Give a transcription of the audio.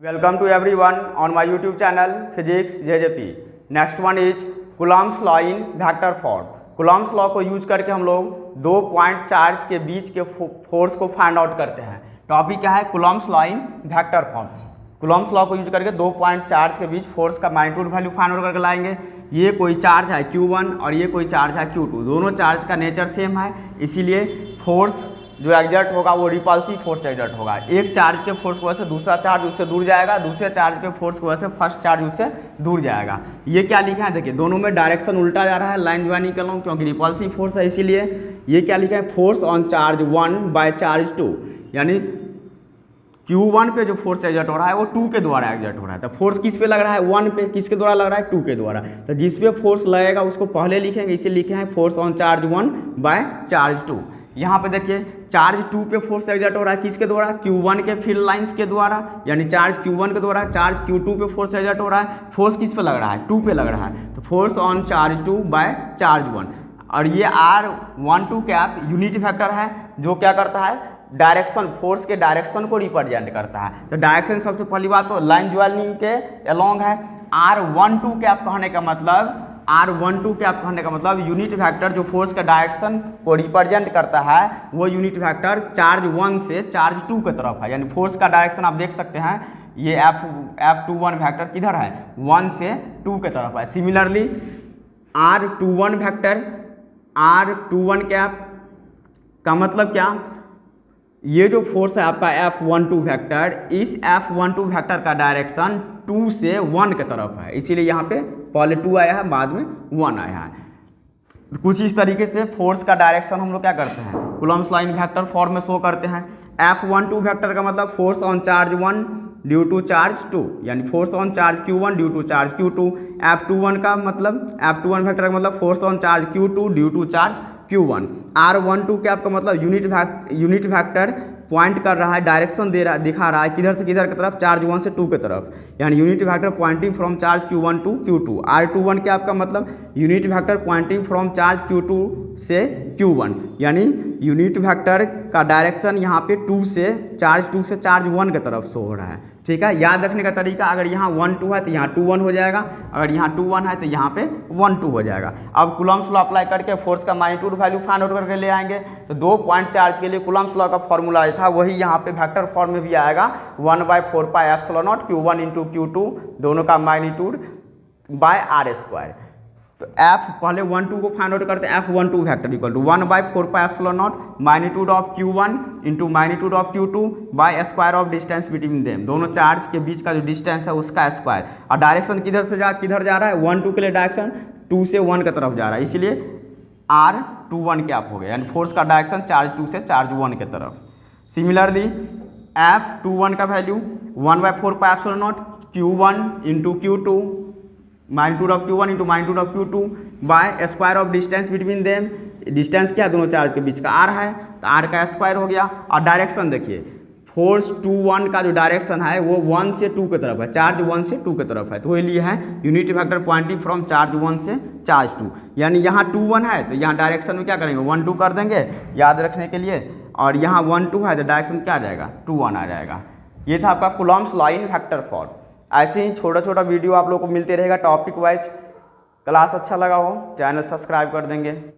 Welcome to everyone on my YouTube channel Physics JJP. Next one is Coulomb's law in vector form. Coulomb's law को use करके हम लोग दो point charge के बीच के force को फाइंड आउट करते हैं. टॉपिक क्या है? Coulomb's law in vector form. Coulomb's law को यूज करके दो पॉइंट चार्ज के बीच फोर्स का मैग्नीट्यूड वैल्यू फाइंड आउट करके लाएंगे. ये कोई चार्ज है Q1 और ये कोई चार्ज है Q2. दोनों चार्ज का नेचर सेम है, इसीलिए फोर्स जो एग्जर्ट होगा वो रिपल्सिव फोर्स एग्जर्ट होगा. एक चार्ज के फोर्स की वजह से दूसरा चार्ज उससे दूर जाएगा, दूसरे चार्ज के फोर्स की वजह से फर्स्ट चार्ज उससे दूर जाएगा. ये क्या लिखा है? देखिए दोनों में डायरेक्शन उल्टा जा रहा है लाइन ज्वाइनिंग के अलॉन्ग, क्योंकि रिपल्सिव फोर्स है. इसीलिए ये क्या लिखा है? Force on charge 1 by charge 2, यानी Q1 पे जो फोर्स एग्जर्ट हो रहा है वो 2 के द्वारा एग्जर्ट हो रहा है. तो फोर्स किस पे लग रहा है? 1 पे. किसके द्वारा लग रहा है? 2 के द्वारा. तो जिस पे फोर्स लगेगा उसको पहले लिखेंगे, इसे लिखे हैं force on charge 1 by charge 2. यहाँ पे देखिए चार्ज 2 पे फोर्स एग्जर्ट हो रहा है किसके द्वारा? Q1 के फील्ड लाइंस के द्वारा, यानी चार्ज Q1 के द्वारा. चार्ज Q2 पे फोर्स एग्जर्ट हो रहा है. फोर्स किस पे लग रहा है? 2 पे लग रहा है. तो force on charge 2 by charge 1. और ये R12 कैप यूनिट वेक्टर है जो क्या करता है? डायरेक्शन, फोर्स के डायरेक्शन को रिप्रेजेंट करता है. तो डायरेक्शन सबसे पहली बात तो लाइन ज्वाइनिंग के अलोंग है. R12 कैप कहने का मतलब यूनिट वेक्टर जो फोर्स का डायरेक्शन को रिप्रेजेंट करता है वो यूनिट वेक्टर चार्ज 1 से चार्ज 2 की तरफ है. यानी फोर्स का डायरेक्शन आप देख सकते हैं, ये F21 वेक्टर किधर है? 1 से 2 की तरफ है. Similarly R21 vector, R21 cap का मतलब क्या? ये जो फोर्स है आपका F12 वेक्टर, इस F12 वेक्टर का डायरेक्शन 2 से 1 की तरफ है. इसीलिए यहाँ पे पहले 2 आया है, बाद में 1 आया है. कुछ इस तरीके से फोर्स का डायरेक्शन हम लोग क्या करते हैं? Coulomb's law in vector form में शो करते हैं. F12 वेक्टर का मतलब force on charge 1 due to charge 2, यानी force on charge Q1 due to charge Q2. F21 का मतलब, F21 वेक्टर का मतलब force on charge Q2 due to charge Q1. R12 के आपका मतलब यूनिट वेक्टर पॉइंट कर रहा है, डायरेक्शन दिखा रहा है किधर से किधर की तरफ? चार्ज 1 से 2 की तरफ, यानी unit vector pointing from charge Q1 to Q2. R21 के आपका मतलब unit vector pointing from charge Q2 से Q1, यानी यूनिट वेक्टर का डायरेक्शन यहाँ पे 2 से चार्ज 1 की तरफ शो हो रहा है. ठीक है, याद रखने का तरीका, अगर यहाँ 1 2 है तो यहाँ 2 1 हो जाएगा, अगर यहाँ 2 1 है तो यहाँ पे 1 2 हो जाएगा. अब Coulomb's लॉ अप्लाई करके फोर्स का मैग्नीट्यूड वैल्यू फाइंड आउट करके ले आएंगे. तो दो पॉइंट चार्ज के लिए Coulomb's लॉ का फॉर्मूला था वही यहाँ पे वेक्टर फॉर्म में भी आएगा. 1/4πε0 Q1 इंटू Q2 दोनों का मैग्नीट्यूड बाय R². तो F पहले 1 2 को फाइंड आउट करते हैं. F12 vector equal to 1/4πε0 magnitude of Q1 into magnitude of Q2 by square of distance between them. दोनों चार्ज के बीच का जो डिस्टेंस है उसका स्क्वायर. और डायरेक्शन किधर जा रहा है? 1 2 के लिए डायरेक्शन 2 से 1 की तरफ जा रहा है, इसलिए R21 कैप हो गया, यानी फोर्स का डायरेक्शन चार्ज 2 से चार्ज 1 की तरफ. सिमिलरली F21 का value 1/4πε0 Q1 into Q2 magnitude of Q1 into magnitude of Q2 by square of distance between them. Distance क्या? दोनों चार्ज के बीच का R है, तो R का स्क्वायर हो गया. और डायरेक्शन देखिए, फोर्स 2 1 का जो डायरेक्शन है वो 1 से 2 की तरफ है, चार्ज 1 से 2 की तरफ है. तो वही लिए है unit vector pointing from charge 1 से चार्ज 2, यानी यहाँ 2 1 है तो यहाँ डायरेक्शन में क्या करेंगे? 1 2 कर देंगे याद रखने के लिए. और यहाँ 1 2 है तो डायरेक्शन क्या आ जाएगा? 2 1 आ जाएगा. ये था आपका Coulomb's law in vector form. ऐसे ही छोटा वीडियो आप लोग को मिलते रहेगा टॉपिक वाइज. क्लास अच्छा लगा हो चैनल सब्सक्राइब कर देंगे.